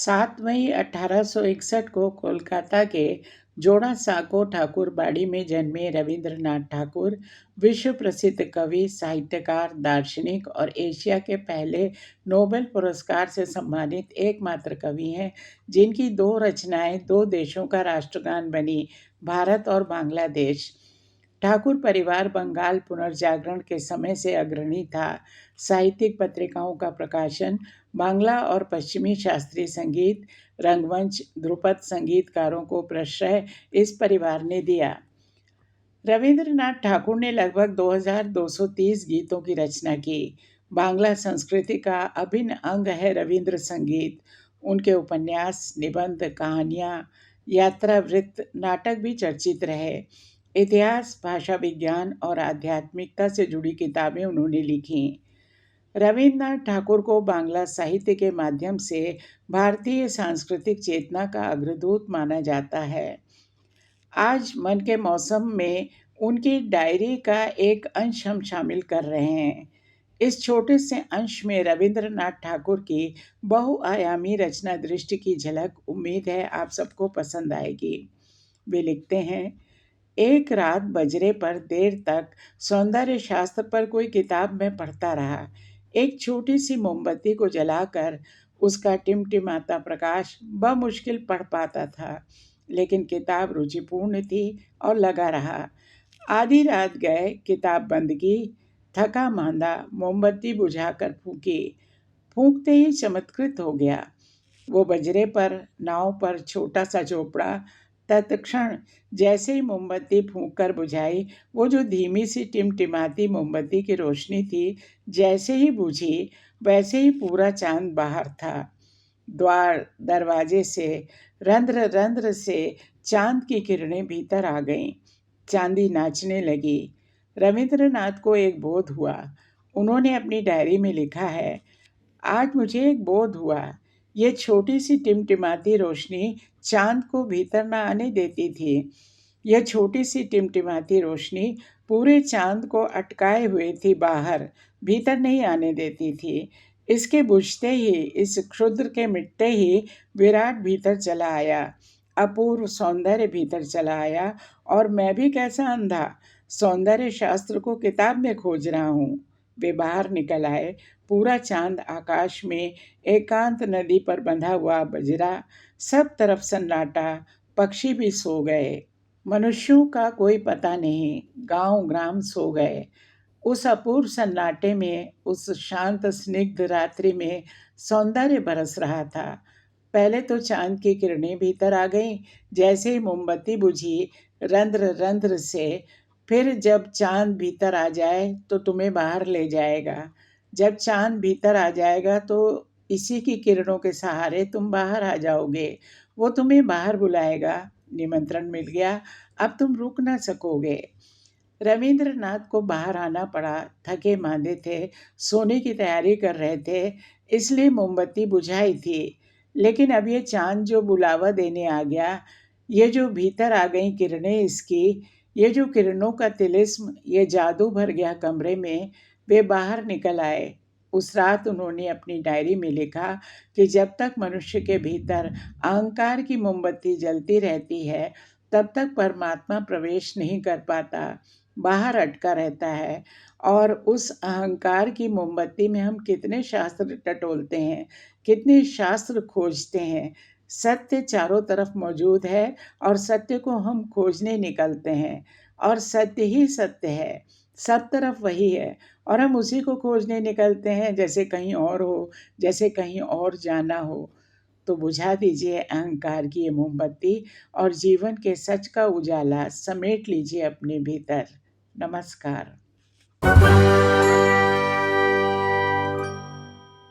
7 मई 1861 को कोलकाता के जोड़ा साँको ठाकुरबाड़ी में जन्मे रवींद्रनाथ ठाकुर विश्व प्रसिद्ध कवि, साहित्यकार, दार्शनिक और एशिया के पहले नोबेल पुरस्कार से सम्मानित एकमात्र कवि हैं, जिनकी 2 रचनाएं 2 देशों का राष्ट्रगान बनी, भारत और बांग्लादेश। ठाकुर परिवार बंगाल पुनर्जागरण के समय से अग्रणी था। साहित्यिक पत्रिकाओं का प्रकाशन, बांग्ला और पश्चिमी शास्त्रीय संगीत, रंगमंच, ध्रुपद संगीतकारों को प्रश्रय इस परिवार ने दिया। रवींद्रनाथ ठाकुर ने लगभग 2230 गीतों की रचना की। बांग्ला संस्कृति का अभिन्न अंग है रवींद्र संगीत। उनके उपन्यास, निबंध, कहानियाँ, यात्रा वृत्त, नाटक भी चर्चित रहे। इतिहास, भाषा विज्ञान और आध्यात्मिकता से जुड़ी किताबें उन्होंने लिखी। रवींद्रनाथ ठाकुर को बांग्ला साहित्य के माध्यम से भारतीय सांस्कृतिक चेतना का अग्रदूत माना जाता है। आज मन के मौसम में उनकी डायरी का एक अंश हम शामिल कर रहे हैं। इस छोटे से अंश में रवींद्रनाथ ठाकुर की बहुआयामी रचना दृष्टि की झलक उम्मीद है आप सबको पसंद आएगी। वे लिखते हैं, एक रात बजरे पर देर तक सौंदर्य शास्त्र पर कोई किताब में पढ़ता रहा। एक छोटी सी मोमबत्ती को जलाकर उसका टिमटिमाता प्रकाश बमुश्किल पढ़ पाता था, लेकिन किताब रुचिपूर्ण थी और लगा रहा। आधी रात गए, किताब बंद की, थका मांदा मोमबत्ती बुझाकर फूंकी। फूंकते ही चमत्कृत हो गया। वो बजरे पर नाव पर छोटा सा झोपड़ा तत्क्षण जैसे ही मोमबत्ती फूंक कर बुझाई, वो जो धीमी सी टिमटिमाती मोमबत्ती की रोशनी थी, जैसे ही बुझी वैसे ही पूरा चांद बाहर था। द्वार दरवाजे से, रंध्र रंध्र से चांद की किरणें भीतर आ गईं। चांदी नाचने लगी। रविंद्रनाथ को एक बोध हुआ। उन्होंने अपनी डायरी में लिखा है, आज मुझे एक बोध हुआ। ये छोटी सी टिमटिमाती रोशनी चांद को भीतर न आने देती थी। यह छोटी सी टिमटिमाती रोशनी पूरे चांद को अटकाए हुए थी बाहर, भीतर नहीं आने देती थी। इसके बुझते ही, इस क्षुद्र के मिटते ही विराट भीतर चला आया, अपूर्व सौंदर्य भीतर चला आया। और मैं भी कैसा अंधा, सौंदर्य शास्त्र को किताब में खोज रहा हूँ। वे बाहर निकल आए। पूरा चांद आकाश में, एकांत नदी पर बंधा हुआ बजरा, सब तरफ सन्नाटा, पक्षी भी सो गए। मनुष्यों का कोई पता नहीं, गांव ग्राम सो गए। उस अपूर्व सन्नाटे में, उस शांत स्निग्ध रात्रि में सौंदर्य बरस रहा था। पहले तो चांद की किरणें भीतर आ गईं, जैसे ही मोमबत्ती बुझी रंध्र रंध्र से। फिर जब चांद भीतर आ जाए तो तुम्हें बाहर ले जाएगा। जब चांद भीतर आ जाएगा तो इसी की किरणों के सहारे तुम बाहर आ जाओगे। वो तुम्हें बाहर बुलाएगा। निमंत्रण मिल गया, अब तुम रुक ना सकोगे। रविंद्रनाथ को बाहर आना पड़ा। थके मांदे थे, सोने की तैयारी कर रहे थे, इसलिए मोमबत्ती बुझाई थी। लेकिन अब ये चांद जो बुलावा देने आ गया, ये जो भीतर आ गई किरणें इसकी, ये जो किरणों का तिलिस्म, ये जादू भर गया कमरे में। वे बाहर निकल आए। उस रात उन्होंने अपनी डायरी में लिखा कि जब तक मनुष्य के भीतर अहंकार की मोमबत्ती जलती रहती है, तब तक परमात्मा प्रवेश नहीं कर पाता, बाहर अटका रहता है। और उस अहंकार की मोमबत्ती में हम कितने शास्त्र टटोलते हैं, कितने शास्त्र खोजते हैं। सत्य चारों तरफ मौजूद है और सत्य को हम खोजने निकलते हैं, और सत्य ही सत्य है, सब तरफ वही है, और हम उसी को खोजने निकलते हैं, जैसे कहीं और हो, जैसे कहीं और जाना हो। तो बुझा दीजिए अहंकार की ये मोमबत्ती और जीवन के सच का उजाला समेट लीजिए अपने भीतर। नमस्कार।